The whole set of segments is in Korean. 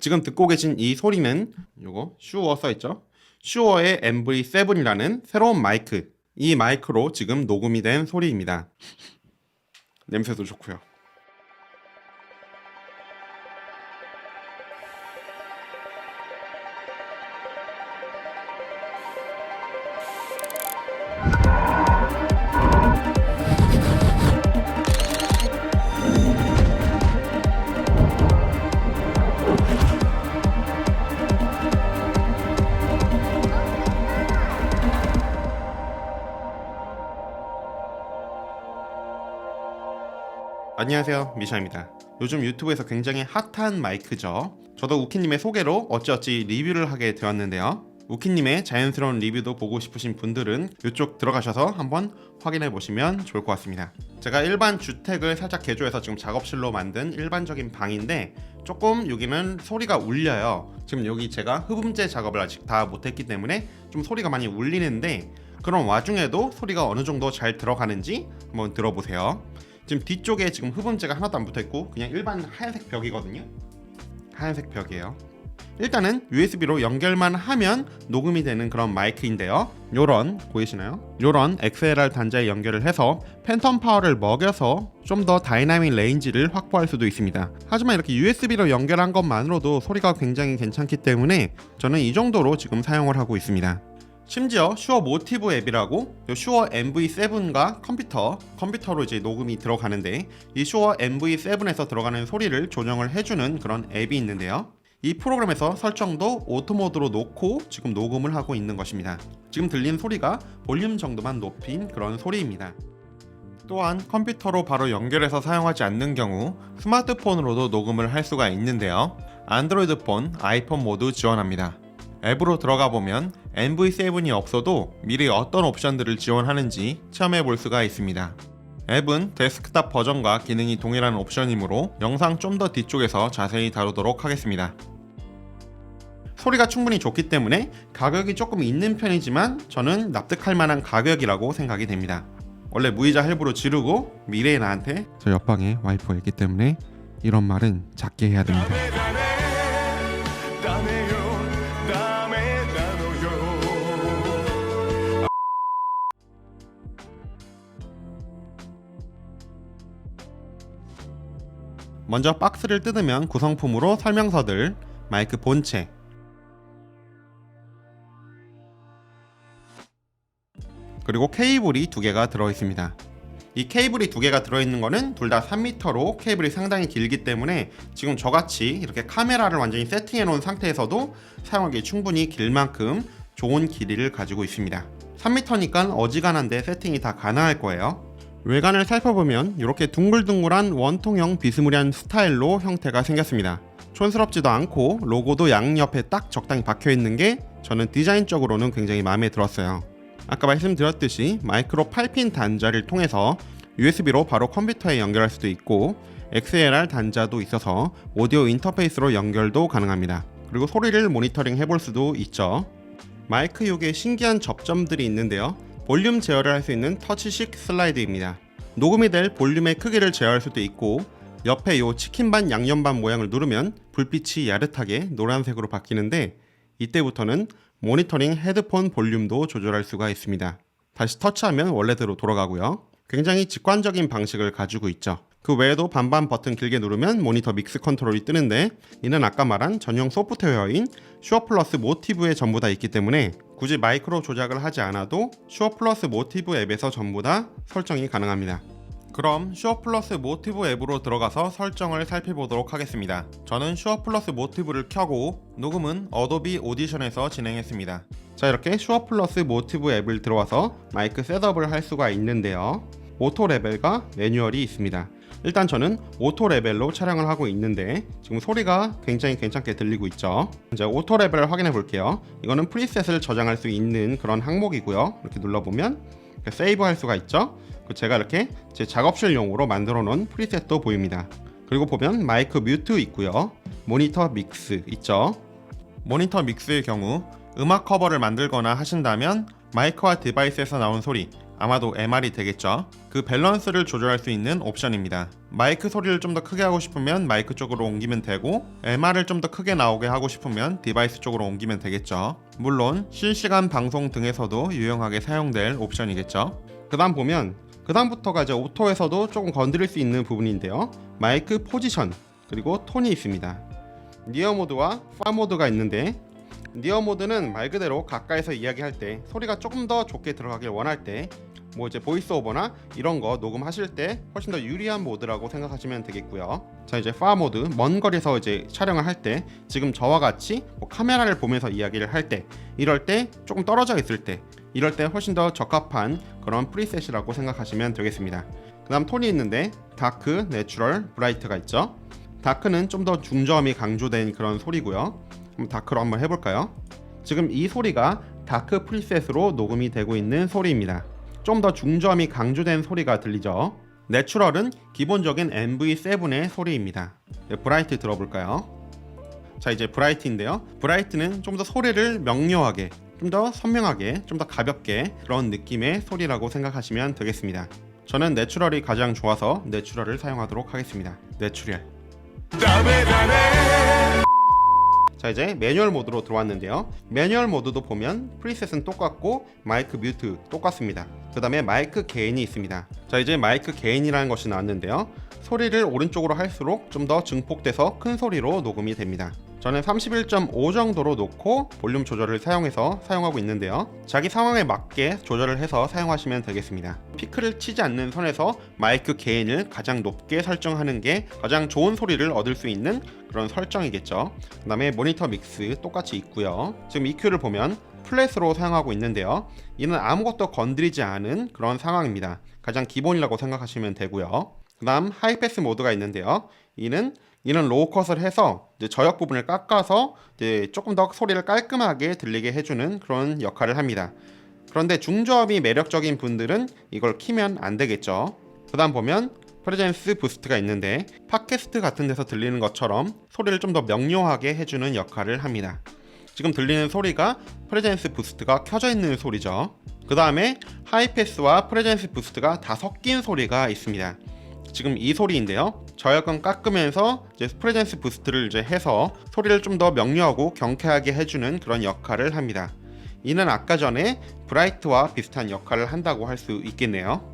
지금 듣고 계신 이 소리는 요거 슈어 써있죠? 슈어의 MV7이라는 새로운 마이크, 이 마이크로 지금 녹음이 된 소리입니다. 냄새도 좋고요. 안녕하세요, 미샤입니다. 요즘 유튜브에서 굉장히 핫한 마이크죠. 저도 우키님의 소개로 어찌어찌 리뷰를 하게 되었는데요. 우키님의 자연스러운 리뷰도 보고 싶으신 분들은 이쪽 들어가셔서 한번 확인해 보시면 좋을 것 같습니다. 제가 일반 주택을 살짝 개조해서 지금 작업실로 만든 일반적인 방인데 조금 여기는 소리가 울려요. 지금 여기 제가 흡음재 작업을 아직 다 못했기 때문에 좀 소리가 많이 울리는데, 그런 와중에도 소리가 어느 정도 잘 들어가는지 한번 들어보세요. 지금 뒤쪽에 지금 흡음재가 하나도 안 붙어있고 그냥 일반 하얀색 벽이거든요. 하얀색 벽이에요. 일단은 USB로 연결만 하면 녹음이 되는 그런 마이크인데요. 요런, 보이시나요? 요런 XLR 단자에 연결을 해서 팬텀 파워를 먹여서 좀 더 다이나믹 레인지를 확보할 수도 있습니다. 하지만 이렇게 USB로 연결한 것만으로도 소리가 굉장히 괜찮기 때문에 저는 이 정도로 지금 사용을 하고 있습니다. 심지어 슈어 모티브 앱이라고 슈어 MV7과 컴퓨터로 이제 녹음이 들어가는데, 이 슈어 MV7에서 들어가는 소리를 조정을 해주는 그런 앱이 있는데요. 이 프로그램에서 설정도 오토 모드로 놓고 지금 녹음을 하고 있는 것입니다. 지금 들리는 소리가 볼륨 정도만 높인 그런 소리입니다. 또한 컴퓨터로 바로 연결해서 사용하지 않는 경우 스마트폰으로도 녹음을 할 수가 있는데요. 안드로이드 폰, 아이폰 모두 지원합니다. 앱으로 들어가 보면 MV7이 없어도 미리 어떤 옵션들을 지원하는지 체험해 볼 수가 있습니다. 앱은 데스크탑 버전과 기능이 동일한 옵션이므로 영상 좀 더 뒤쪽에서 자세히 다루도록 하겠습니다. 소리가 충분히 좋기 때문에 가격이 조금 있는 편이지만 저는 납득할 만한 가격이라고 생각이 됩니다. 원래 무이자 할부로 지르고 미래의 나한테 저 옆방에 와이프가 있기 때문에 이런 말은 작게 해야 됩니다. 먼저 박스를 뜯으면 구성품으로 설명서들, 마이크 본체, 그리고 케이블이 2개가 들어있습니다. 이 케이블이 2개가 들어있는 거는 둘 다 3m로 케이블이 상당히 길기 때문에 지금 저같이 이렇게 카메라를 완전히 세팅해 놓은 상태에서도 사용하기 충분히 길 만큼 좋은 길이를 가지고 있습니다. 3m니까 어지간한데 세팅이 다 가능할 거예요. 외관을 살펴보면 이렇게 둥글둥글한 원통형 비스무리한 스타일로 형태가 생겼습니다. 촌스럽지도 않고 로고도 양옆에 딱 적당히 박혀있는 게 저는 디자인적으로는 굉장히 마음에 들었어요. 아까 말씀드렸듯이 마이크로 8핀 단자를 통해서 USB로 바로 컴퓨터에 연결할 수도 있고 XLR 단자도 있어서 오디오 인터페이스로 연결도 가능합니다. 그리고 소리를 모니터링 해볼 수도 있죠. 마이크 요게 신기한 접점들이 있는데요. 볼륨 제어를 할 수 있는 터치식 슬라이드입니다. 녹음이 될 볼륨의 크기를 제어할 수도 있고, 옆에 요 치킨반 양념반 모양을 누르면 불빛이 야릇하게 노란색으로 바뀌는데, 이때부터는 모니터링 헤드폰 볼륨도 조절할 수가 있습니다. 다시 터치하면 원래대로 돌아가고요. 굉장히 직관적인 방식을 가지고 있죠. 그 외에도 반반 버튼 길게 누르면 모니터 믹스 컨트롤이 뜨는데, 이는 아까 말한 전용 소프트웨어인 슈어 플러스 모티브에 전부 다 있기 때문에 굳이 마이크로 조작을 하지 않아도 슈어 플러스 모티브 앱에서 전부 다 설정이 가능합니다. 그럼 슈어 플러스 모티브 앱으로 들어가서 설정을 살펴보도록 하겠습니다. 저는 슈어 플러스 모티브를 켜고 녹음은 어도비 오디션에서 진행했습니다. 자, 이렇게 슈어 플러스 모티브 앱을 들어와서 마이크 셋업을 할 수가 있는데요. 오토 레벨과 매뉴얼이 있습니다. 일단 저는 오토 레벨로 촬영을 하고 있는데 지금 소리가 굉장히 괜찮게 들리고 있죠. 이제 오토 레벨을 확인해 볼게요. 이거는 프리셋을 저장할 수 있는 그런 항목이고요. 이렇게 눌러보면 이렇게 세이브 할 수가 있죠. 제가 이렇게 제 작업실용으로 만들어 놓은 프리셋도 보입니다. 그리고 보면 마이크 뮤트 있고요. 모니터 믹스 있죠. 모니터 믹스의 경우 음악 커버를 만들거나 하신다면 마이크와 디바이스에서 나온 소리, 아마도 MR이 되겠죠. 그 밸런스를 조절할 수 있는 옵션입니다. 마이크 소리를 좀 더 크게 하고 싶으면 마이크 쪽으로 옮기면 되고, MR을 좀 더 크게 나오게 하고 싶으면 디바이스 쪽으로 옮기면 되겠죠. 물론 실시간 방송 등에서도 유용하게 사용될 옵션이겠죠. 그 다음부터가 이제 오토에서도 조금 건드릴 수 있는 부분인데요. 마이크 포지션, 그리고 톤이 있습니다. 니어 모드와 파 모드가 있는데, 니어 모드는 말 그대로 가까이서 이야기할 때 소리가 조금 더 좋게 들어가길 원할 때, 뭐 이제 보이스 오버나 이런 거 녹음하실 때 훨씬 더 유리한 모드라고 생각하시면 되겠고요. 자, 이제 파 모드, 먼 거리에서 이제 촬영을 할 때, 지금 저와 같이 뭐 카메라를 보면서 이야기를 할 때, 이럴 때 조금 떨어져 있을 때, 이럴 때 훨씬 더 적합한 그런 프리셋이라고 생각하시면 되겠습니다. 그 다음 톤이 있는데, 다크, 내추럴, 브라이트가 있죠. 다크는 좀 더 중저음이 강조된 그런 소리고요. 그럼 다크로 한번 해볼까요? 지금 이 소리가 다크 프리셋으로 녹음이 되고 있는 소리입니다. 좀 더 중저음이 강조된 소리가 들리죠. 내추럴은 기본적인 MV7의 소리입니다. 브라이트 들어볼까요? 자, 이제 브라이트인데요. 브라이트는 좀 더 소리를 명료하게, 좀 더 선명하게, 좀 더 가볍게 그런 느낌의 소리라고 생각하시면 되겠습니다. 저는 내추럴이 가장 좋아서 내추럴을 사용하도록 하겠습니다. 내추럴. 자, 이제 매뉴얼 모드로 들어왔는데요. 매뉴얼 모드도 보면 프리셋은 똑같고 마이크 뮤트 똑같습니다. 그 다음에 마이크 게인이 있습니다. 자, 이제 마이크 게인이라는 것이 나왔는데요. 소리를 오른쪽으로 할수록 좀 더 증폭돼서 큰 소리로 녹음이 됩니다. 저는 31.5 정도로 놓고 볼륨 조절을 사용하고 있는데요. 자기 상황에 맞게 조절을 해서 사용하시면 되겠습니다. 피크를 치지 않는 선에서 마이크 게인을 가장 높게 설정하는 게 가장 좋은 소리를 얻을 수 있는 그런 설정이겠죠. 그 다음에 모니터 믹스 똑같이 있고요. 지금 EQ를 보면 플랫으로 사용하고 있는데요. 이는 아무것도 건드리지 않은 그런 상황입니다. 가장 기본이라고 생각하시면 되고요. 그 다음 하이패스 모드가 있는데요. 이는 로우 컷을 해서 이제 저역 부분을 깎아서 이제 조금 더 소리를 깔끔하게 들리게 해주는 그런 역할을 합니다. 그런데 중저음이 매력적인 분들은 이걸 키면 안 되겠죠. 그 다음 보면 프레젠스 부스트가 있는데, 팟캐스트 같은 데서 들리는 것처럼 소리를 좀 더 명료하게 해주는 역할을 합니다. 지금 들리는 소리가 프레젠스 부스트가 켜져 있는 소리죠. 그 다음에 하이패스와 프레젠스 부스트가 다 섞인 소리가 있습니다. 지금 이 소리인데요. 저역은 깎으면서 이제 프레젠스 부스트를 이제 해서 소리를 좀 더 명료하고 경쾌하게 해주는 그런 역할을 합니다. 이는 아까 전에 브라이트와 비슷한 역할을 한다고 할 수 있겠네요.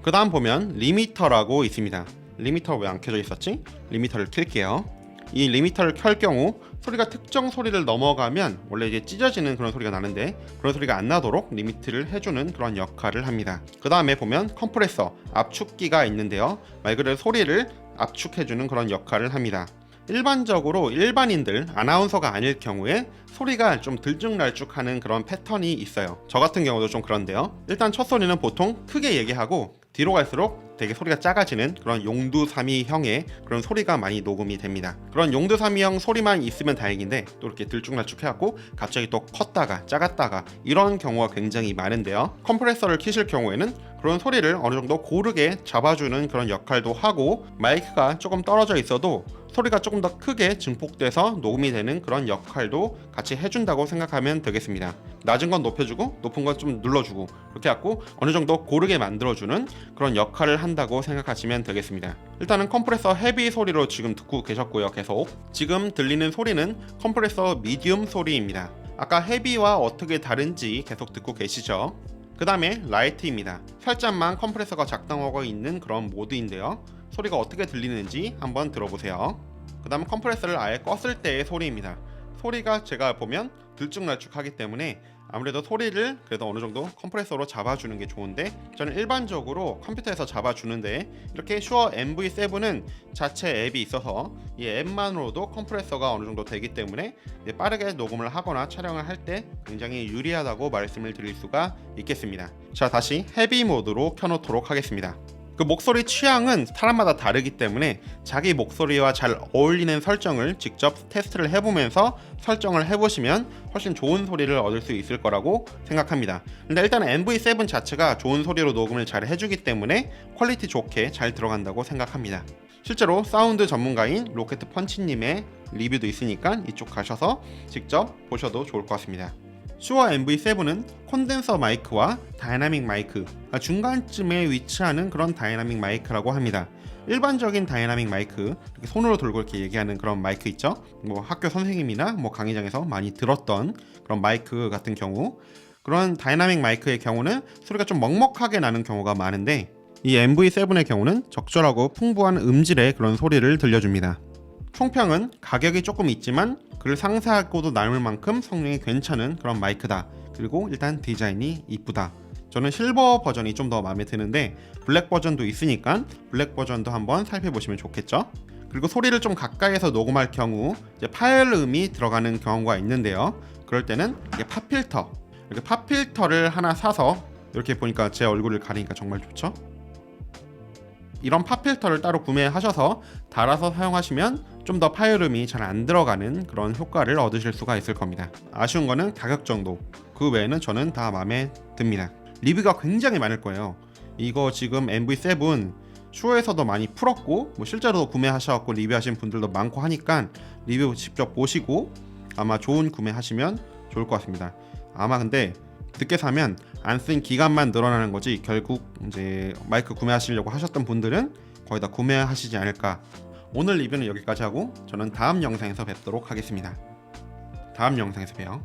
그 다음 보면 리미터라고 있습니다. 리미터 왜 안 켜져 있었지? 리미터를 켤게요. 이 리미터를 켤 경우 소리가 특정 소리를 넘어가면 원래 이제 찢어지는 그런 소리가 나는데, 그런 소리가 안 나도록 리미트를 해주는 그런 역할을 합니다. 그 다음에 보면 컴프레서, 압축기가 있는데요. 말 그대로 소리를 압축해주는 그런 역할을 합니다. 일반적으로 일반인들, 아나운서가 아닐 경우에 소리가 좀 들쭉날쭉하는 그런 패턴이 있어요. 저 같은 경우도 좀 그런데요. 일단 첫 소리는 보통 크게 얘기하고 뒤로 갈수록 되게 소리가 작아지는 그런 용두사미형의 그런 소리가 많이 녹음이 됩니다. 그런 용두사미형 소리만 있으면 다행인데, 또 이렇게 들쭉날쭉해갖고 갑자기 또 컸다가 작았다가 이런 경우가 굉장히 많은데요. 컴프레서를 키실 경우에는 그런 소리를 어느 정도 고르게 잡아주는 그런 역할도 하고, 마이크가 조금 떨어져 있어도 소리가 조금 더 크게 증폭돼서 녹음이 되는 그런 역할도 같이 해준다고 생각하면 되겠습니다. 낮은 건 높여주고 높은 건 좀 눌러주고, 그렇게 해갖고 어느 정도 고르게 만들어주는 그런 역할을 한다고 생각하시면 되겠습니다. 일단은 컴프레서 헤비 소리로 지금 듣고 계셨고요. 계속 지금 들리는 소리는 컴프레서 미디움 소리입니다. 아까 헤비와 어떻게 다른지 계속 듣고 계시죠? 그 다음에 라이트입니다. 살짝만 컴프레서가 작동하고 있는 그런 모드인데요. 소리가 어떻게 들리는지 한번 들어보세요. 그 다음 컴프레서를 아예 껐을 때의 소리입니다. 소리가 제가 보면 들쭉날쭉하기 때문에 아무래도 소리를 그래도 어느 정도 컴프레서로 잡아주는 게 좋은데, 저는 일반적으로 컴퓨터에서 잡아주는데, 이렇게 슈어 MV7은 자체 앱이 있어서 이 앱만으로도 컴프레서가 어느 정도 되기 때문에 빠르게 녹음을 하거나 촬영을 할 때 굉장히 유리하다고 말씀을 드릴 수가 있겠습니다. 자, 다시 헤비 모드로 켜놓도록 하겠습니다. 그 목소리 취향은 사람마다 다르기 때문에 자기 목소리와 잘 어울리는 설정을 직접 테스트를 해보면서 설정을 해보시면 훨씬 좋은 소리를 얻을 수 있을 거라고 생각합니다. 근데 일단 MV7 자체가 좋은 소리로 녹음을 잘 해주기 때문에 퀄리티 좋게 잘 들어간다고 생각합니다. 실제로 사운드 전문가인 로켓 펀치님의 리뷰도 있으니까 이쪽 가셔서 직접 보셔도 좋을 것 같습니다. 슈어 MV7은 콘덴서 마이크와 다이나믹 마이크, 그러니까 중간쯤에 위치하는 그런 다이나믹 마이크라고 합니다. 일반적인 다이나믹 마이크, 이렇게 손으로 들고 이렇게 얘기하는 그런 마이크 있죠? 뭐 학교 선생님이나 뭐 강의장에서 많이 들었던 그런 마이크 같은 경우, 그런 다이나믹 마이크의 경우는 소리가 좀 먹먹하게 나는 경우가 많은데, 이 MV7의 경우는 적절하고 풍부한 음질의 그런 소리를 들려줍니다. 총평은 가격이 조금 있지만 그를 상쇄하고도 남을 만큼 성능이 괜찮은 그런 마이크다. 그리고 일단 디자인이 이쁘다. 저는 실버 버전이 좀 더 마음에 드는데 블랙 버전도 있으니까 블랙 버전도 한번 살펴보시면 좋겠죠. 그리고 소리를 좀 가까이에서 녹음할 경우 이제 파일음이 들어가는 경우가 있는데요. 그럴 때는 이게 팝필터, 이렇게 팝필터를 하나 사서, 이렇게 보니까 제 얼굴을 가리니까 정말 좋죠. 이런 팝필터를 따로 구매하셔서 달아서 사용하시면 좀 더 파일음이 잘 안 들어가는 그런 효과를 얻으실 수가 있을 겁니다. 아쉬운 거는 가격 정도, 그 외에는 저는 다 마음에 듭니다. 리뷰가 굉장히 많을 거예요. 이거 지금 MV7 슈어에서도 많이 풀었고, 뭐 실제로 구매하셔서 리뷰하신 분들도 많고 하니까 리뷰 직접 보시고 아마 좋은 구매하시면 좋을 것 같습니다. 아마 근데 늦게 사면 안 쓴 기간만 늘어나는 거지, 결국 이제 마이크 구매하시려고 하셨던 분들은 거의 다 구매하시지 않을까. 오늘 리뷰는 여기까지 하고 저는 다음 영상에서 뵙도록 하겠습니다. 다음 영상에서 봬요.